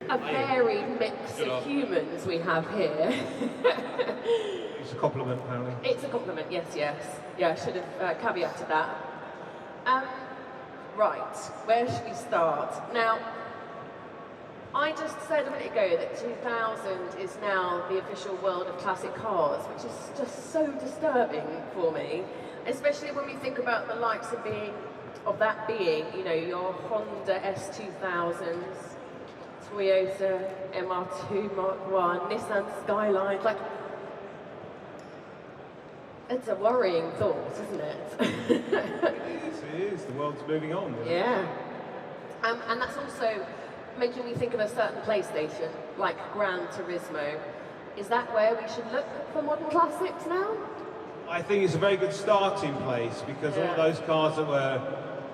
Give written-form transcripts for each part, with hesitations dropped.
A varied mix of humans we have here. It's a compliment, apparently. It's a compliment, yes, yes. Yeah, I should have caveated that. Right, where should we start? Now, I just said a minute ago that 2000 is now the official world of classic cars, which is just so disturbing for me, especially when we think about the likes of that being, you know, your Honda S2000s, Toyota MR2 Mark 1, Nissan Skyline, like, it's a worrying thought, isn't it? It is. The world's moving on. Yeah. And that's also making me think of a certain PlayStation, like Gran Turismo. Is that where we should look for modern classics now? I think it's a very good starting place, because all those cars that were,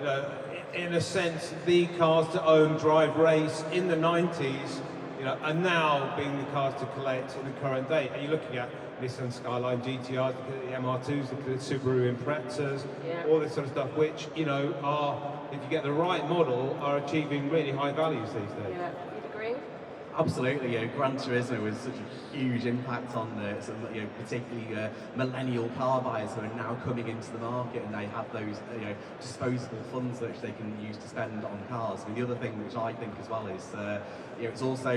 you know, in a sense, the cars to own, drive, race in the 90s, you know, are now being the cars to collect in the current day. And you're looking at Nissan Skyline GTRs, the MR2s, the Subaru Imprezas, all this sort of stuff, which, you know, are, if you get the right model, are achieving really high values these days. Yeah, you'd agree? Absolutely, you know, Gran Turismo was such a huge impact on you know, particularly millennial car buyers who are now coming into the market, and they have those you know, disposable funds which they can use to spend on cars. I mean, the other thing which I think as well is you know, it's also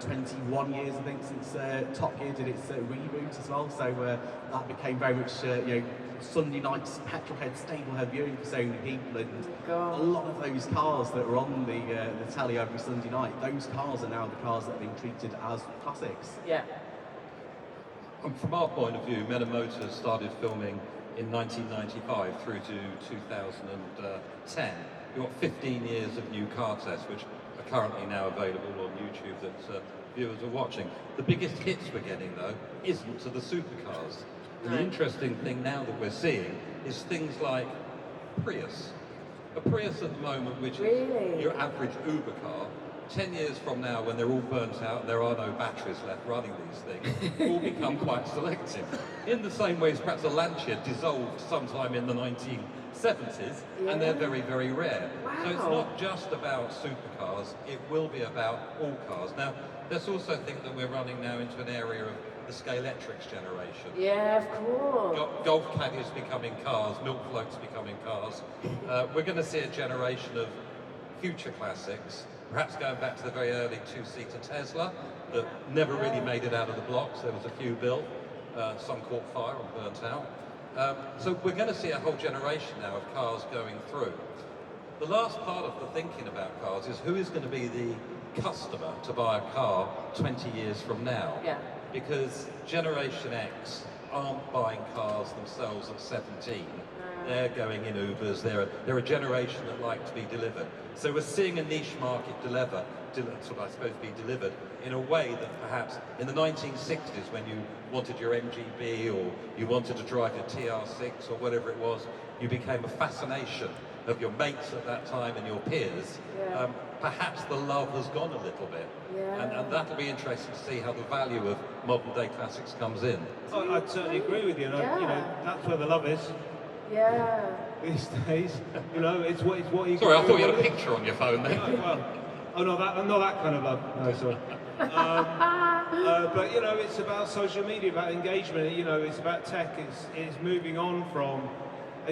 21 years I think since Top Gear did its reboot as well, so that became very much you know, Sunday night's petrolhead stablehead viewing for so many people, and a lot of those cars that were on the telly every Sunday night, those cars are now the cars that are being treated as classics. Yeah. From our point of view, Meta Motors started filming in 1995 through to 2010. We've got 15 years of new car tests, which are currently now available on YouTube that viewers are watching. The biggest hits we're getting, though, isn't to the supercars. And the interesting thing now that we're seeing is things like Prius. A Prius at the moment, which is your average Uber car, 10 years from now, when they're all burnt out and there are no batteries left running these things, will become quite selective. In the same way as perhaps a Lancia dissolved sometime in the 1970s, and they're very, very rare. So it's not just about supercars, it will be about all cars. Now, let's also think that we're running now into an area of the Scalextrics generation. Yeah, of course. Golf caddies becoming cars, milk floats becoming cars. We're going to see a generation of future classics, perhaps going back to the very early two-seater Tesla that never really made it out of the blocks. There was a few built, some caught fire and burnt out. So we're going to see a whole generation now of cars going through. The last part of the thinking about cars is who is going to be the customer to buy a car 20 years from now. Yeah. Because Generation X aren't buying cars themselves at 17. They're going in Ubers. They're a generation that like to be delivered. So we're seeing a niche market be delivered in a way that perhaps in the 1960s, when you wanted your MGB or you wanted to drive your TR6 or whatever it was, you became a fascination of your mates at that time and your peers. Perhaps the love has gone a little bit, and that'll be interesting to see how the value of modern day classics comes in. I'd certainly agree with you. You know, that's where the love is. Yeah. These days, you know, it's what you. Sorry, I thought you had a picture on your phone there. Not that kind of love. No, sorry. But you know, it's about social media, about engagement. You know, it's about tech. It's moving on from.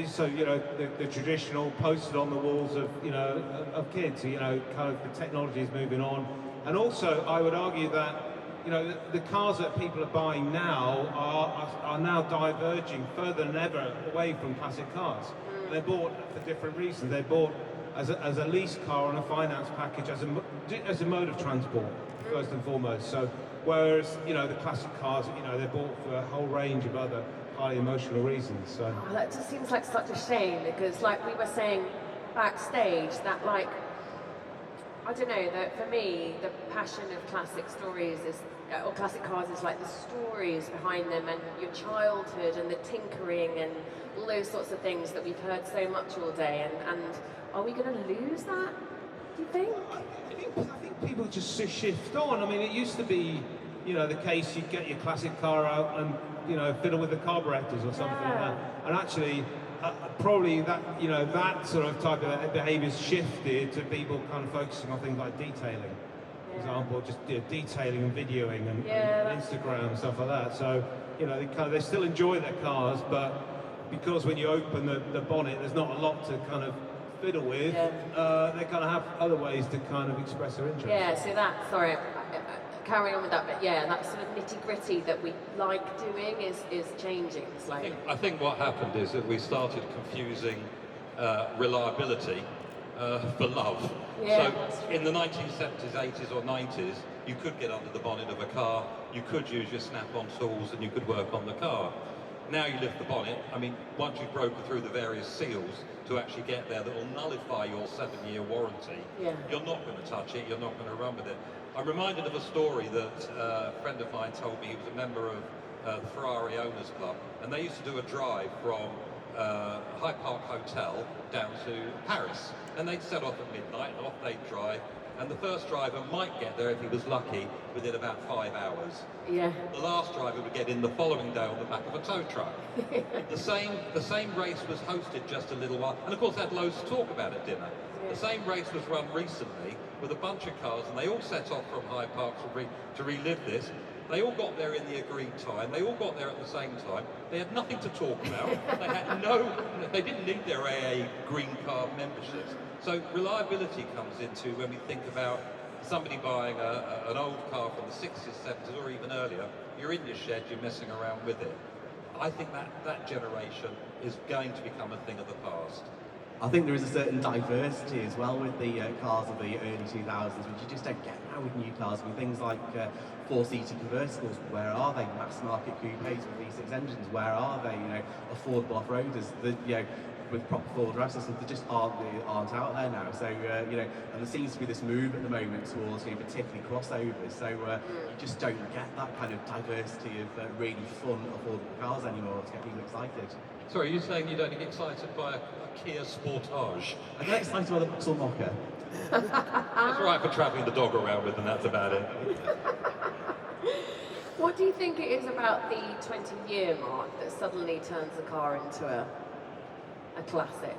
So, you know, the traditional posted on the walls of, you know, of kids, you know, kind of the technology is moving on. And also, I would argue that, you know, the cars that people are buying now are now diverging further than ever away from classic cars. They're bought for different reasons. They're bought as a lease car on a finance package, as a mode of transport, first and foremost. So, whereas, you know, the classic cars, you know, they're bought for a whole range of other highly emotional reasons. So that just seems like such a shame, because like we were saying backstage, that like, I don't know, that for me the passion of classic stories is, or classic cars, is like the stories behind them and your childhood and the tinkering and all those sorts of things that we've heard so much all day, and are we going to lose that, do you think? I think people just shift on. I mean, it used to be, you know, the case you'd get your classic car out and, you know, fiddle with the carburetors or something like that. And actually, probably that, you know, that sort of type of behaviour's shifted to people kind of focusing on things like detailing. example, just detailing and videoing and Yeah, Instagram and stuff like that. So, you know, they still enjoy their cars, but because when you open the bonnet, there's not a lot to kind of fiddle with, they kind of have other ways to kind of express their interest. Yeah, so that, sorry, carrying on with that, but yeah, that sort of nitty-gritty that we like doing is changing slowly. I think what happened is that we started confusing reliability for love. Yeah, So in the 1970s, 80s or 90s, you could get under the bonnet of a car, you could use your snap-on tools and you could work on the car. Now you lift the bonnet, I mean, once you've broken through the various seals to actually get there that will nullify your 7-year warranty, you're not going to touch it, you're not going to run with it. I'm reminded of a story that a friend of mine told me. He was a member of the Ferrari Owners Club, and they used to do a drive from Hyde Park Hotel down to Paris. And they'd set off at midnight, and off they'd drive, and the first driver might get there, if he was lucky, within about 5 hours. yeah. The last driver would get in the following day on the back of a tow truck. The same race was hosted just a little while, and of course they had loads to talk about at dinner. The same race was run recently with a bunch of cars, and they all set off from Hyde Park to relive this. They all got there in the agreed time. They all got there at the same time. They had nothing to talk about. They didn't need their AA green card memberships. So reliability comes into when we think about somebody buying an old car from the 60s, 70s, or even earlier. You're in your shed, you're messing around with it. I think that generation is going to become a thing of the past. I think there is a certain diversity as well with the cars of the early 2000s, which you just don't get now with new cars. I mean, things like four-seater convertibles, where are they? Mass market coupes with V6 engines, where are they? You know, affordable off-roaders, with proper forward drive systems, they just aren't out there now. So you know, and there seems to be this move at the moment towards, you know, particularly crossovers. So you just don't get that kind of diversity of really fun, affordable cars anymore to get people excited. Sorry, are you saying you don't get excited by a Kia Sportage? I get excited by the Vauxhall Mocha. That's right for travelling the dog around with, and that's about it. What do you think it is about the 20-year mark that suddenly turns the car into a classic?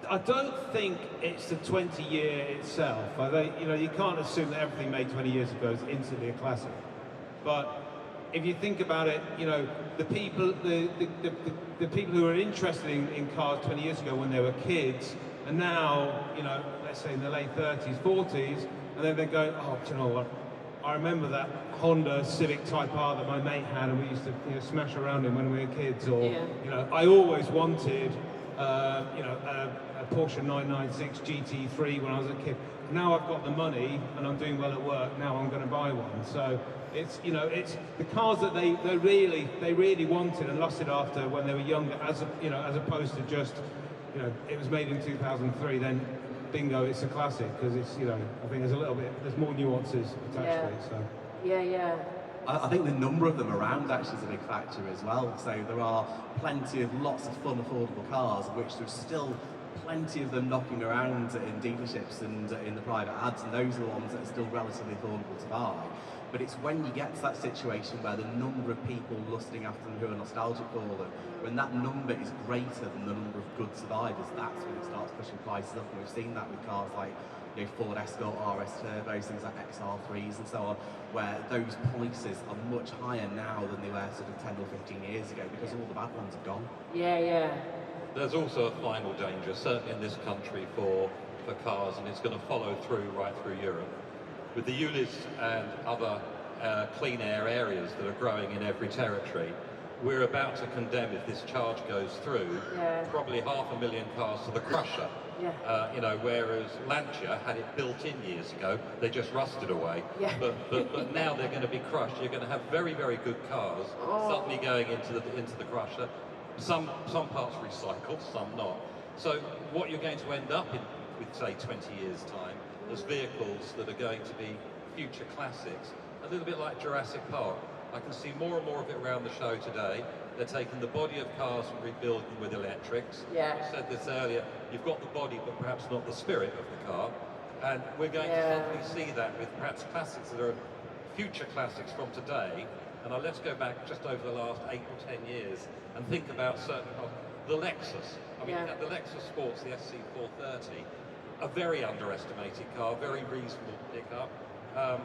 I don't think it's the 20-year itself. I think, you know, you can't assume that everything made 20 years ago is instantly a classic. But if you think about it, you know, the people who were interested in cars 20 years ago when they were kids, and now, you know, let's say in the late 30s, 40s, and then they're going, oh, do you know what? I remember that Honda Civic Type R that my mate had, and we used to, you know, smash around in when we were kids. Or, you know, I always wanted, you know, a Porsche 996 GT3 when I was a kid. Now I've got the money and I'm doing well at work. Now I'm going to buy one. So it's, you know, it's the cars that they really wanted and lusted after when they were younger, you know, as opposed to just, you know, it was made in 2003. Then bingo, it's a classic, because it's, you know, I think there's more nuances attached to it. So yeah. I think the number of them around actually is a big factor as well. So there are plenty of lots of fun, affordable cars, of which there's still plenty of them knocking around in dealerships and in the private ads, and those are the ones that are still relatively affordable to buy. But it's when you get to that situation where the number of people lusting after them who are nostalgic for them, when that number is greater than the number of good survivors, that's when it starts pushing prices up. And we've seen that with cars like, you know, Ford Escort, RS Turbos, things like XR3s and so on, where those prices are much higher now than they were sort of 10 or 15 years ago, because all the bad ones have gone. Yeah. There's also a final danger, certainly in this country, for cars, and it's going to follow through right through Europe. With the ULEZ and other clean air areas that are growing in every territory, we're about to condemn, if this charge goes through, probably 500,000 cars to the crusher. You know, whereas Lancia had it built in years ago, they just rusted away. But now they're going to be crushed. You're going to have very, very good cars suddenly going into the crusher. Some parts recycled, some not. So what you're going to end up in, with say 20 years' time, as vehicles that are going to be future classics, a little bit like Jurassic Park. I can see more and more of it around the show today. They're taking the body of cars and rebuilding them with electrics. I said this earlier, you've got the body but perhaps not the spirit of the car. And we're going to suddenly see that with perhaps classics that are future classics from today. And let's go back just over the last 8 or 10 years and think about certain cars. The Lexus. I mean, the Lexus Sports, the SC430, a very underestimated car, very reasonable to pick up. the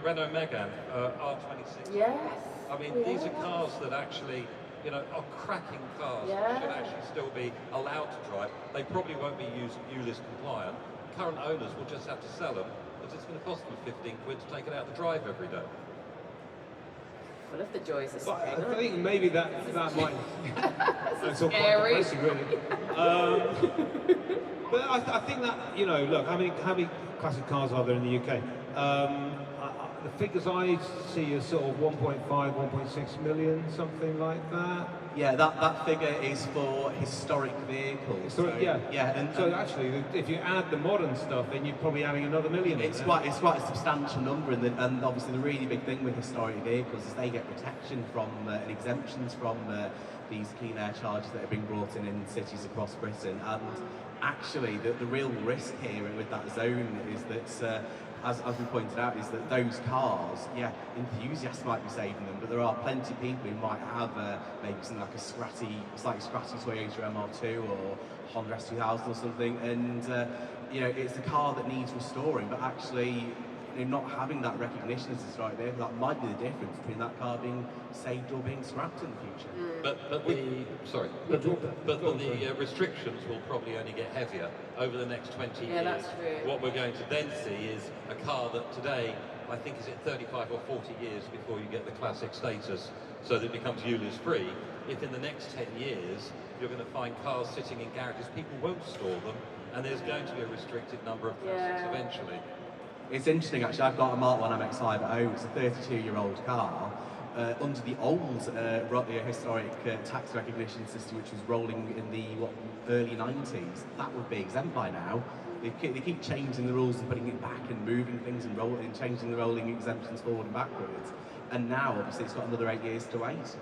Renault Megane R26. Yes. I mean, these are cars that actually, you know, are cracking cars. Yeah. Should actually still be allowed to drive. They probably won't be ULEZ compliant. Current owners will just have to sell them because it's going to cost them 15 quid to take it out to drive every day. Full of the joys of But spring. I think maybe that might. It's all quite Scary. depressing, really. But I think that, you know, look, how many classic cars are there in the UK? The figures I see are sort of 1.5, 1.6 million, something like that. Yeah, that figure is for historic vehicles. So, yeah. And so actually, if you add the modern stuff, then you're probably adding another million. it's quite a substantial number, and obviously the really big thing with historic vehicles is they get protection from and exemptions from these clean air charges that are being brought in cities across Britain. And actually, the real risk here with that zone is that. As we pointed out, is that those cars, enthusiasts might be saving them, but there are plenty of people who might have maybe something like a slightly scratchy Toyota MR2 or Honda S2000 or something, and you know, it's a car that needs restoring, but actually, you know, not having that recognition as a historic vehicle, that might be the difference between that car being saved or being scrapped in the future. But the restrictions will probably only get heavier over the next 20 years. Yeah, that's true. What we're going to then see is a car that today, I think, is it 35 or 40 years before you get the classic status, so that it becomes ULEZ free. If in the next 10 years you're going to find cars sitting in garages, people won't store them, and there's going to be a restricted number of classics eventually. It's interesting, actually. I've got a Mark 1 MX-5 at home. It's a 32-year-old car. Under the old historic tax recognition system, which was rolling in the early 90s, that would be exempt by now. They keep changing the rules and putting it back and moving things and changing the rolling exemptions forward and backwards. And now, obviously, it's got another 8 years to wait.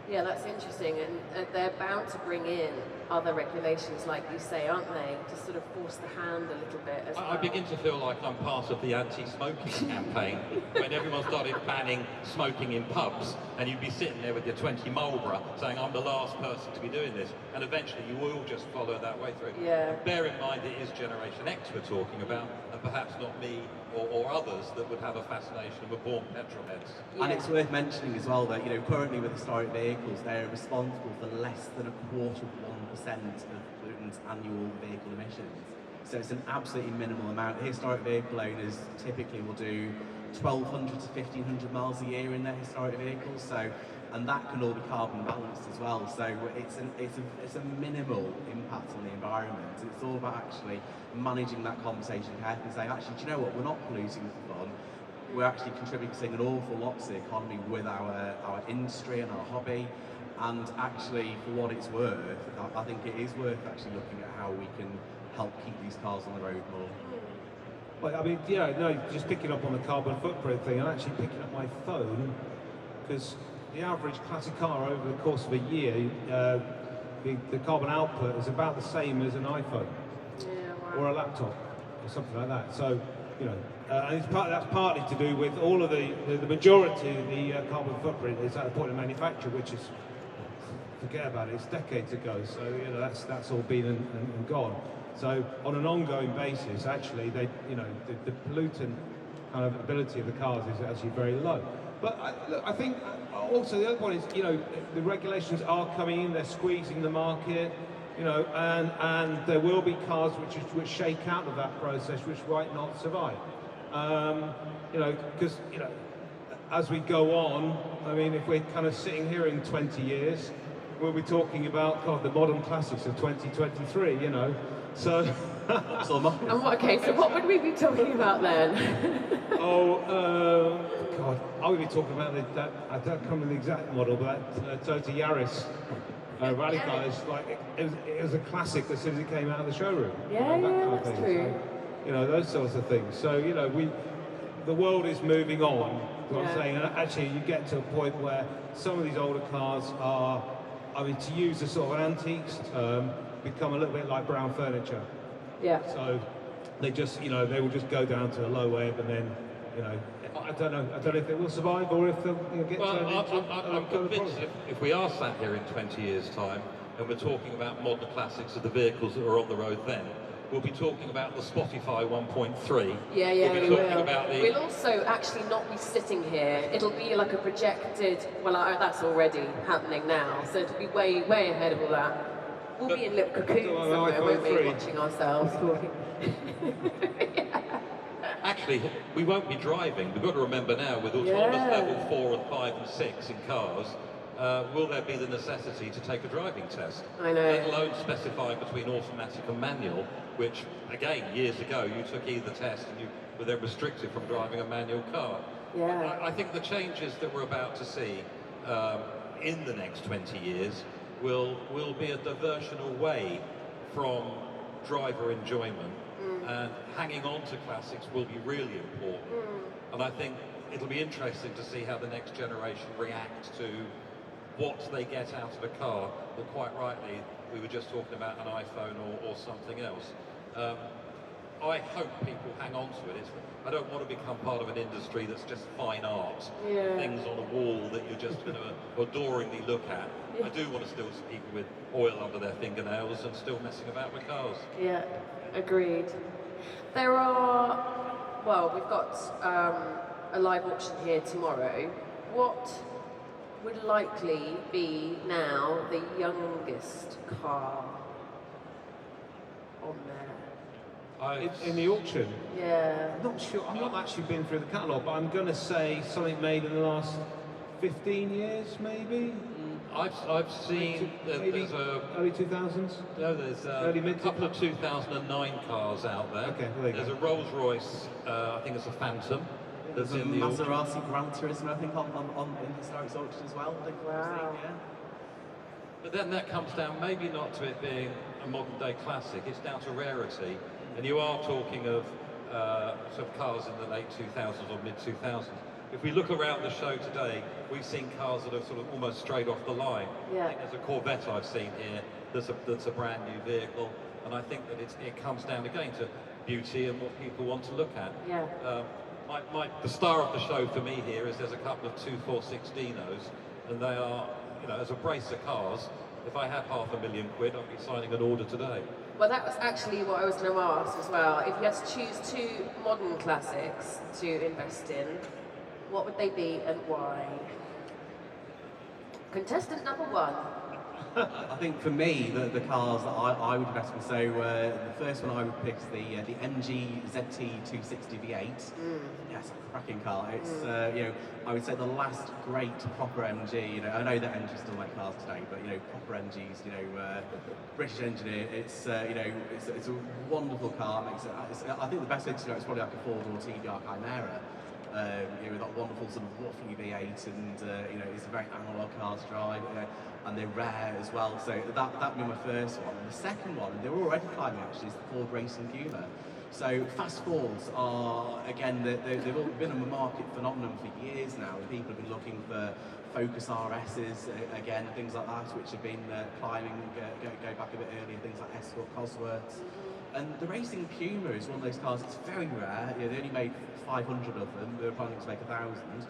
Yeah, that's interesting, and they're bound to bring in other regulations, like you say, aren't they, to sort of force the hand a little bit as well. I begin to feel like I'm part of the anti-smoking campaign when everyone started banning smoking in pubs, and you'd be sitting there with your 20 Marlboro saying, I'm the last person to be doing this, and eventually you will just follow that way through. Yeah. Bear in mind it is Generation X we're talking about, and perhaps not me or others that would have a fascination and were born petrol heads. And it's worth mentioning as well that, you know, currently with historic vehicles, they're responsible for less than 0.25% of Britain's annual vehicle emissions. So it's an absolutely minimal amount. Historic vehicle owners typically will do 1,200 to 1,500 miles a year in their historic vehicles. So, and that can all be carbon balanced as well. So it's a minimal impact on the environment. It's all about actually managing that conversation carefully and saying, actually, do you know what? We're not polluting for fun. We're actually contributing an awful lot to the economy with our industry and our hobby. And actually, for what it's worth, I think it is worth actually looking at how we can help keep these cars on the road more. Well, I mean, just picking up on the carbon footprint thing, I'm actually picking up my phone, because the average classic car over the course of a year, the carbon output is about the same as an iPhone or a laptop or something like that. So, you know, and that's partly to do with all of the majority of the carbon footprint is at the point of manufacture, which is, forget about it, it's decades ago. So, you know, that's all been and gone. So on an ongoing basis, actually, the pollutant kind of ability of the cars is actually very low. But I think also the other point is, you know, the regulations are coming in, they're squeezing the market, you know, and there will be cars which shake out of that process, which might not survive. You know, because, you know, as we go on, I mean, if we're kind of sitting here in 20 years, we'll be talking about, God, the modern classics of 2023, you know. So. So what would we be talking about then? God, I would be talking about that. I don't remember the exact model, but that Toyota Yaris rally car is like it was a classic as soon as it came out of the showroom. That's true. So, you know, those sorts of things. So, you know, the world is moving on. What I'm saying, and actually, you get to a point where some of these older cars are, I mean, to use a sort of an antiques term, become a little bit like brown furniture. Yeah. So they just, you know, they will just go down to a low ebb, and then, you know, I don't know if they will survive or if they'll, you know, get turned into. I'm convinced if we are sat here in 20 years' time and we're talking about modern classics of the vehicles that were on the road then, we'll be talking about the Spotify 1.3. Yeah, we'll be we talking will. about the... We'll also actually not be sitting here. It'll be like a projected, well, that's already happening now, so it'll be way, way ahead of all that. We'll be in little cocoons somewhere, won't we, watching ourselves talking. Actually, we won't be driving. We've got to remember now, with autonomous level 4 and 5 and 6 in cars, will there be the necessity to take a driving test? I know. Let alone specify between automatic and manual, which, again, years ago, you took either test and you were then restricted from driving a manual car. Yeah. I think the changes that we're about to see in the next 20 years will be a diversion away from driver enjoyment, and hanging on to classics will be really important. And I think it'll be interesting to see how the next generation react to what they get out of a car that, quite rightly, we were just talking about an iPhone or something else. I hope people hang on to it. I don't want to become part of an industry that's just fine art, things on a wall that you're just going to adoringly look at. I do want to still see people with oil under their fingernails and still messing about with cars. Yeah, agreed. There are, well, we've got a live auction here tomorrow. What would likely be now the youngest car on there? In the auction? Yeah. I'm not sure. I've not actually been through the catalogue, but I'm going to say something made in the last 15 years, maybe. I've seen there's early 2000s. No, there's a couple of 2009 cars out there. Okay, well, there's a Rolls Royce, I think it's a Phantom. There's a Maserati Gran Turismo, I think, on in historic auction as well. I think Wow. Yeah. But then that comes down maybe not to it being a modern day classic, it's down to rarity. And you are talking of sort of cars in the late 2000s or mid 2000s. If we look around the show today, we've seen cars that are sort of almost straight off the line. Yeah. I think there's a Corvette I've seen here that's a brand new vehicle, and I think that it comes down again to beauty and what people want to look at. Yeah. The star of the show for me here is there's a couple of 246 Dinos, and they are, you know, as a brace of cars, if I had £500,000, I'd be signing an order today. Well, that was actually what I was going to ask as well. If you had to choose two modern classics to invest in, what would they be and why? Contestant number one. I think for me, the cars that I would invest in, so the first one I would pick is the MG ZT 260 V8. Yeah, it's a cracking car. It's, you know, I would say the last great proper MG, you know, I know that MG still make cars today, but, you know, proper MGs, you know, British engineer, it's, you know, it's a wonderful car. I think the best way to know it's probably like a Ford or TVR Chimera. You know, that wonderful sort of waffly V8, and you know, it's a very analog car to drive, and they're rare as well. So that would be my first one. And the second one, and they're already climbing actually, is the Ford Racing Puma. So fast Fords are, again, they've all been a market phenomenon for years now, and people have been looking for Focus RSs, again, things like that, which have been climbing, go back a bit earlier, things like Escort Cosworths. And the Racing Puma is one of those cars, it's very rare. You know, they only made 500 of them, they were planning to make 1,000.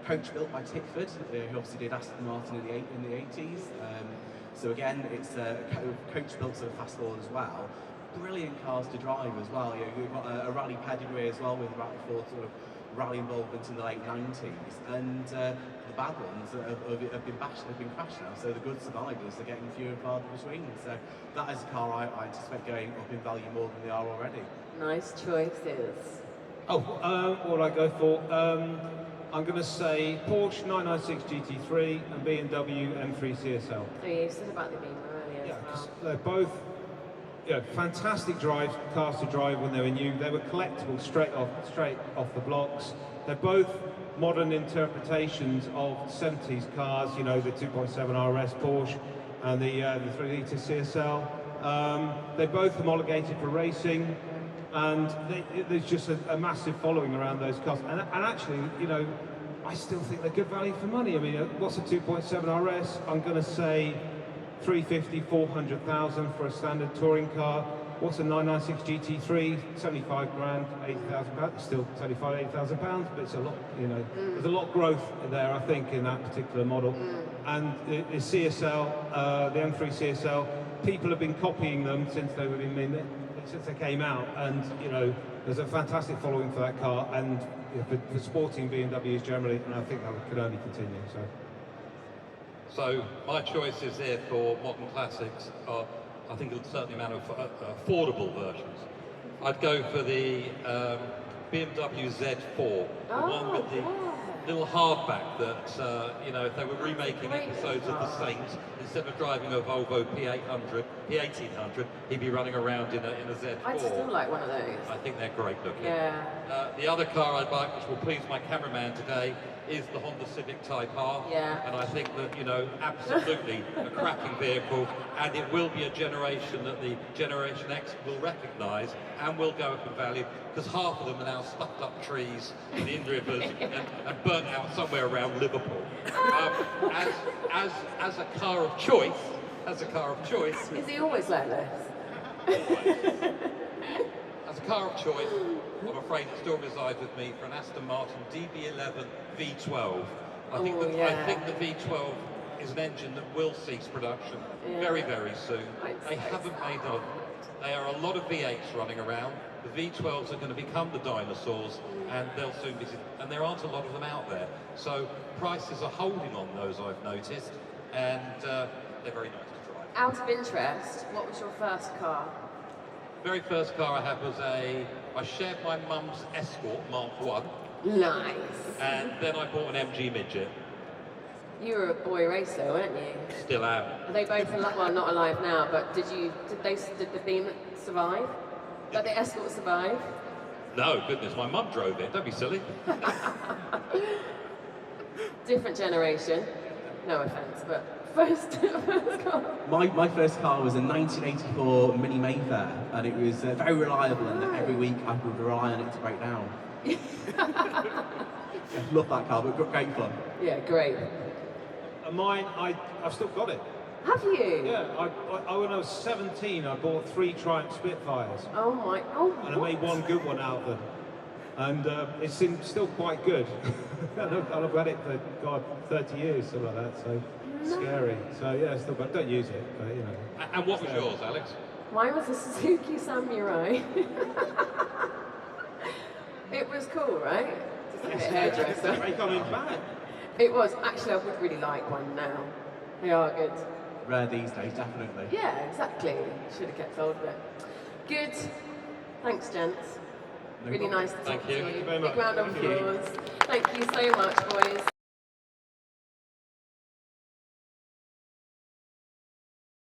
Coach built by Tickford, who obviously did Aston Martin in the 80s. So again, it's a coach built sort of fast forward as well. Brilliant cars to drive as well. You know, you've got a rally pedigree as well, with Ford sort of rally involvement in the late 90s. And the bad ones have been crashed now, so the good survivors are getting fewer and farther between. So that is a car I anticipate going up in value more than they are already. Nice choices. Oh, what I go for? I'm going to say Porsche 996 GT3 and BMW M3 CSL. Oh, you said about the Beamer earlier Yeah, as well. they're both, you know, fantastic cars to drive when they were new. They were collectible straight off the blocks. They're both modern interpretations of 70s cars. You know, the 2.7 RS Porsche and the 3-litre CSL. They're both homologated for racing, and there's just a massive following around those cars. And actually, you know, I still think they're good value for money. I mean, what's a 2.7 RS? I'm going to say 350, 400,000 for a standard touring car. What's a 996 GT3? 75 grand, 80,000 pounds. It's still 75, 80,000 pounds, but it's a lot, you know. There's a lot of growth there, I think, in that particular model. And the CSL, the M3 CSL, people have been copying them since since they came out, and you know, there's a fantastic following for that car, and you know, for sporting BMWs generally, and I think that could only continue. So my choices here for modern classics are, I think, a certain amount of affordable versions. I'd go for the BMW Z4, the one with the little hardback that, you know, if they were remaking episodes of The Saint, instead of driving a Volvo P1800, he'd be running around in a Z4. I'd still like one of those. I think they're great looking. Yeah. The other car I'd like, which will please my cameraman today, is the Honda Civic Type R. Yeah. And I think that, you know, absolutely a cracking vehicle, and it will be a generation that the Generation X will recognise and will go up in value, because half of them are now stuffed up trees in rivers and burnt out somewhere around Liverpool. As a car of choice, Is he always like this? As a car of choice, I'm afraid it still resides with me for an Aston Martin DB11 V12. I think the V12 is an engine that will cease production very, very soon. They haven't made on. There are a lot of V8s running around. The V12s are going to become the dinosaurs, and they'll soon be. And there aren't a lot of them out there. So prices are holding on those, I've noticed, and they're very nice to drive. Out of interest, what was your first car? Very first car I had was I shared my mum's Escort Mark 1. Nice. And then I bought an MG Midget. You were a boy racer, weren't you? Still am. Are they both alive? Well, not alive now, but did the Beam survive? Did the Escort survive? No, goodness, my mum drove it. Don't be silly. Different generation. No offence, but first car. My first car was a 1984 Mini Mayfair, and it was very reliable, and every week I would rely on it to break down. I love that car, but great fun. Yeah, great. Mine, I've still got it. Have you? Yeah, when I was 17, I bought 3 Triumph Spitfires. Oh my, And I made one good one out of them. And it's still quite good. and I've had it for, God, 30 years, something like that, so scary. So yeah, still, but don't use it, but you know. And what was yours, Alex? Mine was a Suzuki Samurai. It was cool, right? Just a bit hairdresser. They're coming back. It was. Actually, I would really like one now. They are good. Rare these days, definitely. Yeah, exactly. Should have kept hold of it. Good. Thanks, gents. No Really problem. nice to talk Thank you. to you. Thank you very Big much. round of Thank you. applause. Thank you so much, boys.